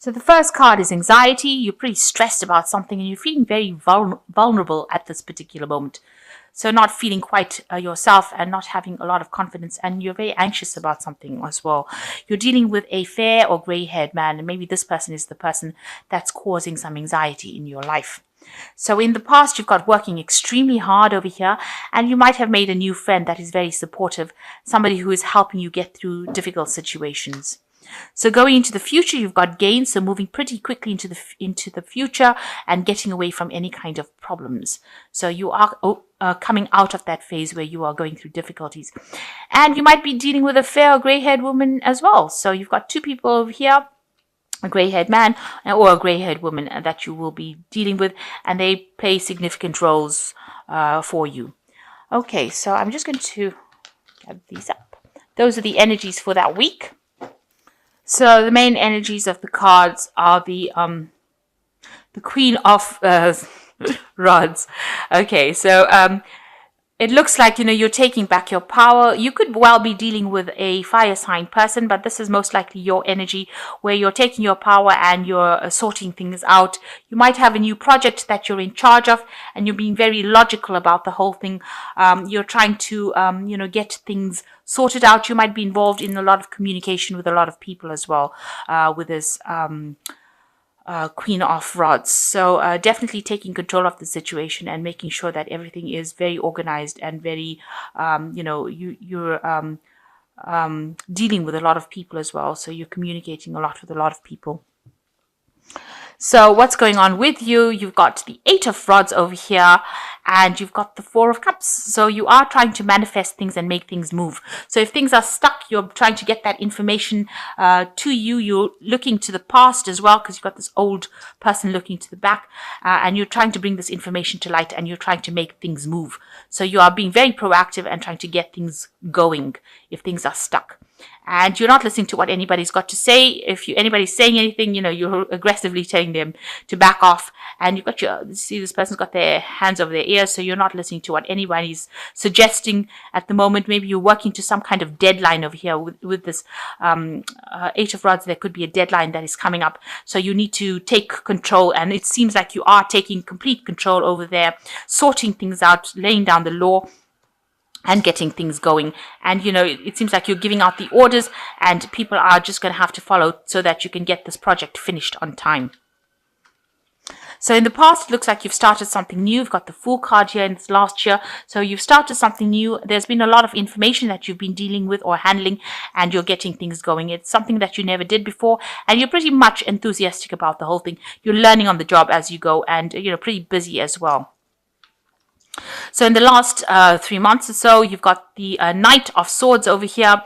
So the first card is anxiety. You're pretty stressed about something and you're feeling very vulnerable at this particular moment. So not feeling quite yourself and not having a lot of confidence, and you're very anxious about something as well. You're dealing with a fair or grey-haired man, and maybe this person is the person that's causing some anxiety in your life. So in the past, you've got working extremely hard over here, and you might have made a new friend that is very supportive, somebody who is helping you get through difficult situations. So going into the future, you've got gains, so moving pretty quickly into the future and getting away from any kind of problems. So you are coming out of that phase where you are going through difficulties. And you might be dealing with a fair or grey-haired woman as well. So you've got two people over here, a grey-haired man or a grey-haired woman that you will be dealing with, and they play significant roles for you. Okay, so I'm just going to get these up. Those are the energies for that week. So the main energies of the cards are the Queen of Rods. Okay, so it looks like, you're taking back your power. You could well be dealing with a fire sign person, but this is most likely your energy where you're taking your power and you're sorting things out. You might have a new project that you're in charge of and you're being very logical about the whole thing. You're trying to, get things sorted out. You might be involved in a lot of communication with a lot of people as well with this Queen of Rods. So definitely taking control of the situation and making sure that everything is very organized and very, you're dealing with a lot of people as well. So you're communicating a lot with a lot of people. So what's going on with you? You've got the Eight of Rods over here and you've got the Four of Cups. So you are trying to manifest things and make things move. So if things are stuck, you're trying to get that information to you. You're looking to the past as well because you've got this old person looking to the back and you're trying to bring this information to light and you're trying to make things move. So you are being very proactive and trying to get things going if things are stuck. And you're not listening to what anybody's got to say. If anybody's saying anything, you're aggressively telling them to back off. And see this person's got their hands over their ears, so you're not listening to what anybody's suggesting at the moment. Maybe you're working to some kind of deadline over here with this Eight of Rods. There could be a deadline that is coming up. So you need to take control. And it seems like you are taking complete control over there, sorting things out, laying down the law, and getting things going. And, it seems like you're giving out the orders and people are just going to have to follow so that you can get this project finished on time. So in the past, it looks like you've started something new. You've got the Fool card here in this last year. So you've started something new. There's been a lot of information that you've been dealing with or handling, and you're getting things going. It's something that you never did before, and you're pretty much enthusiastic about the whole thing. You're learning on the job as you go, and, pretty busy as well. So in the last 3 months or so, you've got the Knight of Swords over here.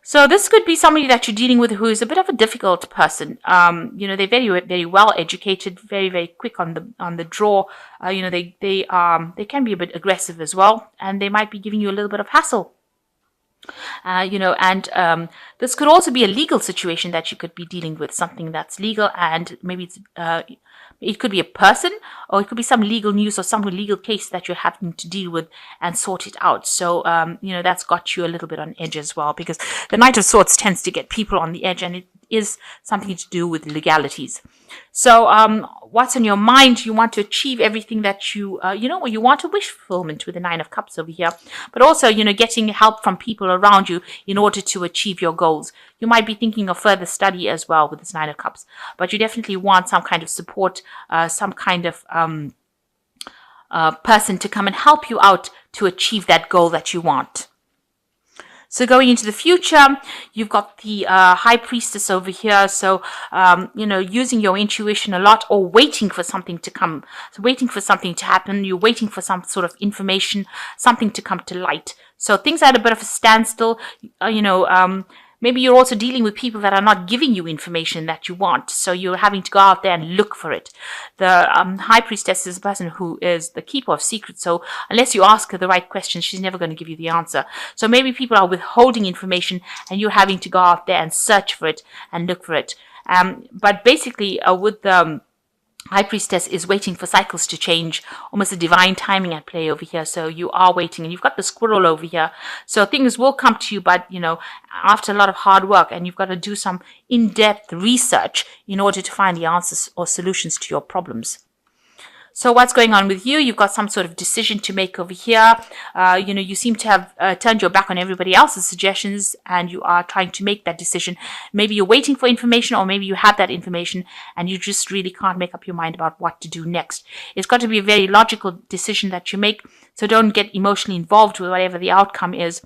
So this could be somebody that you're dealing with who is a bit of a difficult person. They're very, very well educated, very, very quick on the draw. They can be a bit aggressive as well, and they might be giving you a little bit of hassle. This could also be a legal situation that you could be dealing with, something that's legal, and maybe it could be a person, or it could be some legal news or some legal case that you're having to deal with and sort it out. So, that's got you a little bit on edge as well, because the Knight of Swords tends to get people on the edge, and it is something to do with legalities. So, what's on your mind? You want to achieve everything that you want a wish fulfillment with the Nine of Cups over here, but also, getting help from people around you in order to achieve your goals. You might be thinking of further study as well with this Nine of Cups, but you definitely want some kind of support, some kind of person to come and help you out to achieve that goal that you want. So going into the future, you've got the High Priestess over here. So, using your intuition a lot, or waiting for something to come. So waiting for something to happen. You're waiting for some sort of information, something to come to light. So things are at a bit of a standstill, maybe you're also dealing with people that are not giving you information that you want. So you're having to go out there and look for it. The High Priestess is a person who is the keeper of secrets. So unless you ask her the right questions, she's never going to give you the answer. So maybe people are withholding information and you're having to go out there and search for it and look for it. But basically with the High Priestess is waiting for cycles to change, almost a divine timing at play over here. So you are waiting, and you've got the Squirrel over here. So things will come to you, but after a lot of hard work, and you've got to do some in-depth research in order to find the answers or solutions to your problems. So what's going on with you? You've got some sort of decision to make over here. You seem to have turned your back on everybody else's suggestions, and you are trying to make that decision. Maybe you're waiting for information, or maybe you have that information and you just really can't make up your mind about what to do next. It's got to be a very logical decision that you make. So don't get emotionally involved with whatever the outcome is.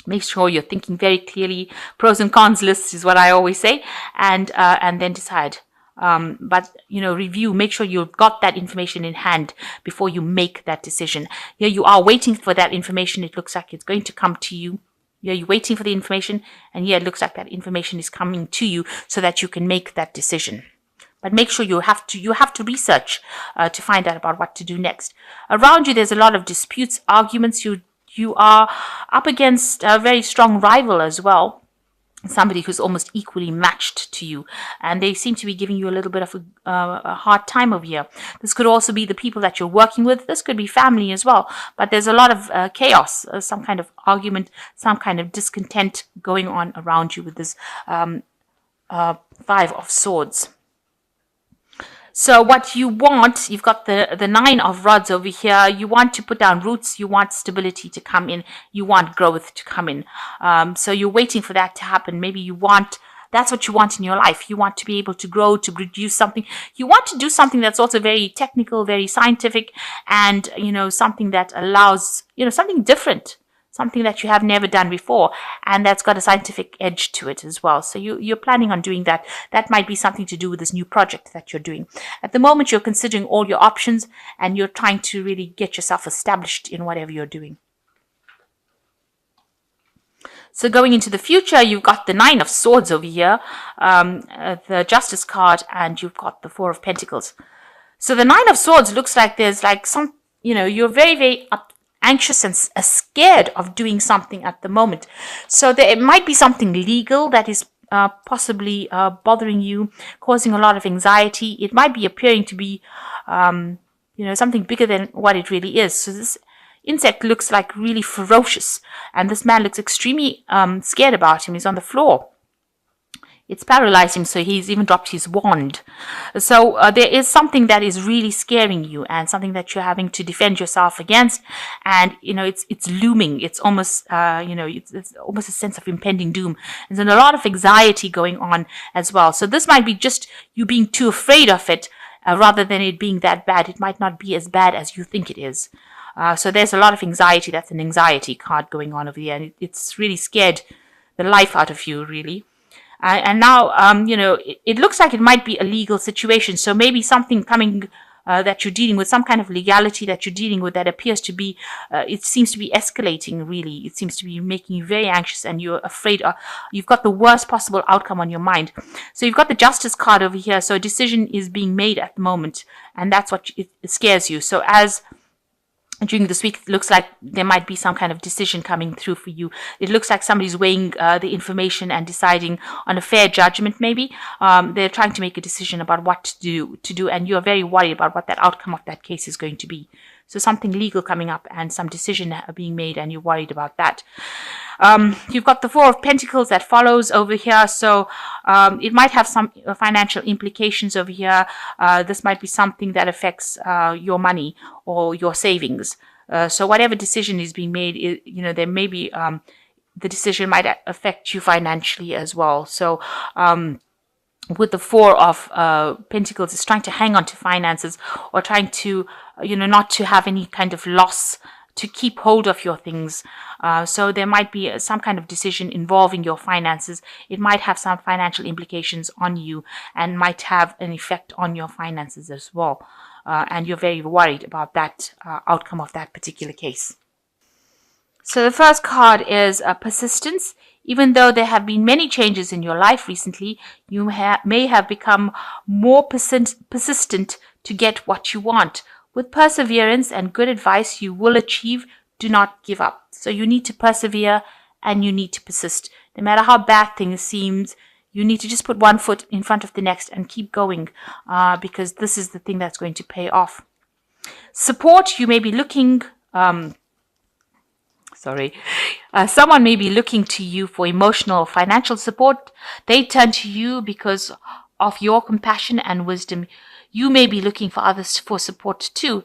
Make sure you're thinking very clearly. Pros and cons lists is what I always say, and then decide. But review, make sure you've got that information in hand before you make that decision. Here you are waiting for that information. It looks like it's going to come to you. Here you're waiting for the information, and here it looks like that information is coming to you so that you can make that decision. But make sure you have to research to find out about what to do next. Around you, there's a lot of disputes, arguments. You are up against a very strong rival as well. Somebody who's almost equally matched to you, and they seem to be giving you a little bit of a hard time over here. This could also be the people that you're working with. This could be family as well, but there's a lot of chaos, some kind of argument, some kind of discontent going on around you with this Five of Swords. So what you want, you've got the Nine of Rods over here. You want to put down roots. You want stability to come in. You want growth to come in. So you're waiting for that to happen. Maybe that's what you want in your life. You want to be able to grow, to produce something. You want to do something that's also very technical, very scientific, and, something that allows, something different. Something that you have never done before, and that's got a scientific edge to it as well. So you're planning on doing that. That might be something to do with this new project that you're doing. At the moment, you're considering all your options, and you're trying to really get yourself established in whatever you're doing. So going into the future, you've got the Nine of Swords over here, the Justice card, and you've got the Four of Pentacles. So the Nine of Swords looks like there's like some, you're very, very anxious and scared of doing something at the moment. So it might be something legal that is possibly bothering you, causing a lot of anxiety. It might be appearing to be, something bigger than what it really is. So this insect looks like really ferocious, and this man looks extremely scared about him. He's on the floor. It's paralyzed him, so he's even dropped his wand. So there is something that is really scaring you, and something that you're having to defend yourself against. And it's looming. It's almost it's almost a sense of impending doom. There's a lot of anxiety going on as well. So this might be just you being too afraid of it, rather than it being that bad. It might not be as bad as you think it is. So there's a lot of anxiety. That's an anxiety card going on over here, and it's really scared the life out of you, really. And now, it looks like it might be a legal situation. So maybe something coming that you're dealing with, some kind of legality that you're dealing with that appears to be, it seems to be escalating, really. It seems to be making you very anxious, and you're afraid. You've got the worst possible outcome on your mind. So you've got the Justice card over here. So a decision is being made at the moment, and that's what it scares you. So during this week, it looks like there might be some kind of decision coming through for you. It looks like somebody's weighing the information and deciding on a fair judgment, maybe. They're trying to make a decision about what to do, and you're very worried about what that outcome of that case is going to be. So something legal coming up and some decision being made, and you're worried about that. You've got the Four of Pentacles that follows over here. So it might have some financial implications over here. This might be something that affects your money or your savings. So whatever decision is being made, there may be the decision might affect you financially as well. So with the Four of Pentacles, it's trying to hang on to finances, or trying to, not to have any kind of loss, to keep hold of your things. So there might be some kind of decision involving your finances. It might have some financial implications on you, and might have an effect on your finances as well. And you're very worried about that outcome of that particular case. So the first card is persistence. Even though there have been many changes in your life recently, you may have become more persistent to get what you want. With perseverance and good advice, you will achieve. Do not give up. So you need to persevere, and you need to persist. No matter how bad things seem, You need to just put one foot in front of the next and keep going, because this is the thing that's going to pay off. Support, you may be looking, someone may be looking to you for emotional or financial support. They turn to you because of your compassion and wisdom. You may be looking for others for support too.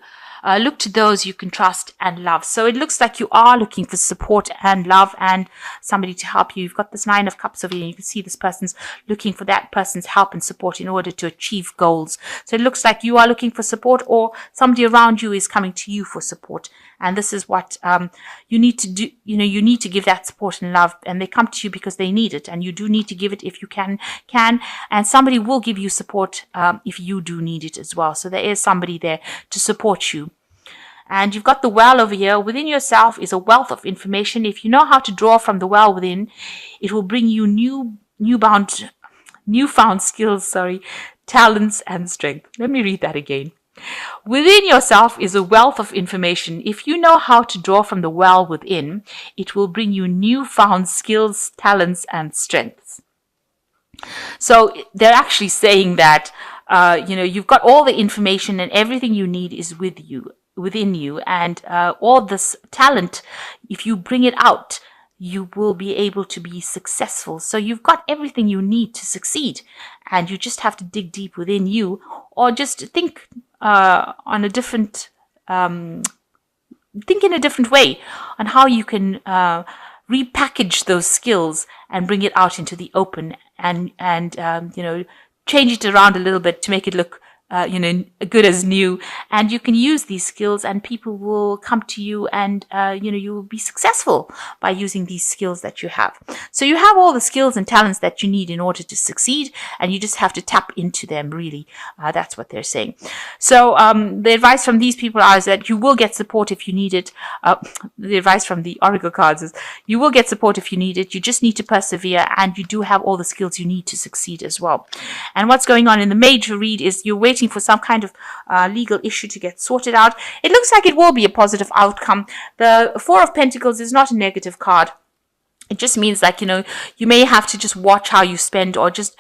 Look to those you can trust and love. So it looks like you are looking for support and love and somebody to help you. You've got this 9 of Cups over here, and you can see this person's looking for that person's help and support in order to achieve goals. So it looks like you are looking for support, or somebody around you is coming to you for support. And this is what you need to do. You need to give that support and love, and they come to you because they need it, and you do need to give it if you can, and somebody will give you support if you do need it as well. So there is somebody there to support you. And you've got the well over here. Within yourself is a wealth of information. If you know how to draw from the well within, it will bring you newfound skills, talents and strength. Let me read that again. Within yourself is a wealth of information. If you know how to draw from the well within, it will bring you newfound skills, talents, and strengths. So they're actually saying that, you've got all the information and everything you need is within you, and all this talent, if you bring it out, you will be able to be successful. So you've got everything you need to succeed, and you just have to dig deep within you, or just think in a different way on how you can repackage those skills and bring it out into the open, and change it around a little bit to make it look good as new. And you can use these skills, and people will come to you, and you will be successful by using these skills that you have. So you have all the skills and talents that you need in order to succeed, and you just have to tap into them, really. That's what they're saying. So the advice from these people is that you will get support if you need it. The advice from the Oracle cards is you will get support if you need it. You just need to persevere, and you do have all the skills you need to succeed as well. And what's going on in the major read is you're waiting for some kind of legal issue to get sorted out. It looks like it will be a positive outcome. The 4 of Pentacles is not a negative card. It just means like, you may have to just watch how you spend, or just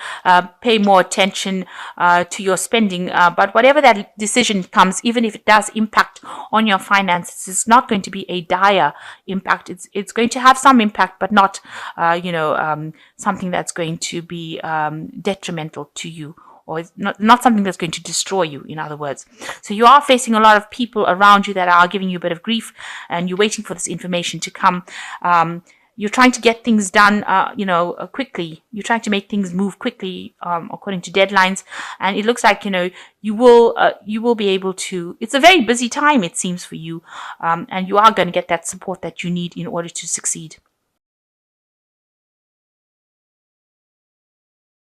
pay more attention to your spending. But whatever that decision comes, even if it does impact on your finances, it's not going to be a dire impact. It's going to have some impact, but not, something that's going to be detrimental to you, or it's not something that's going to destroy you, in other words. So you are facing a lot of people around you that are giving you a bit of grief, and you're waiting for this information to come. You're trying to get things done, quickly. You're trying to make things move quickly, according to deadlines. And it looks like, you will be able to. It's a very busy time, it seems, for you. And you are going to get that support that you need in order to succeed.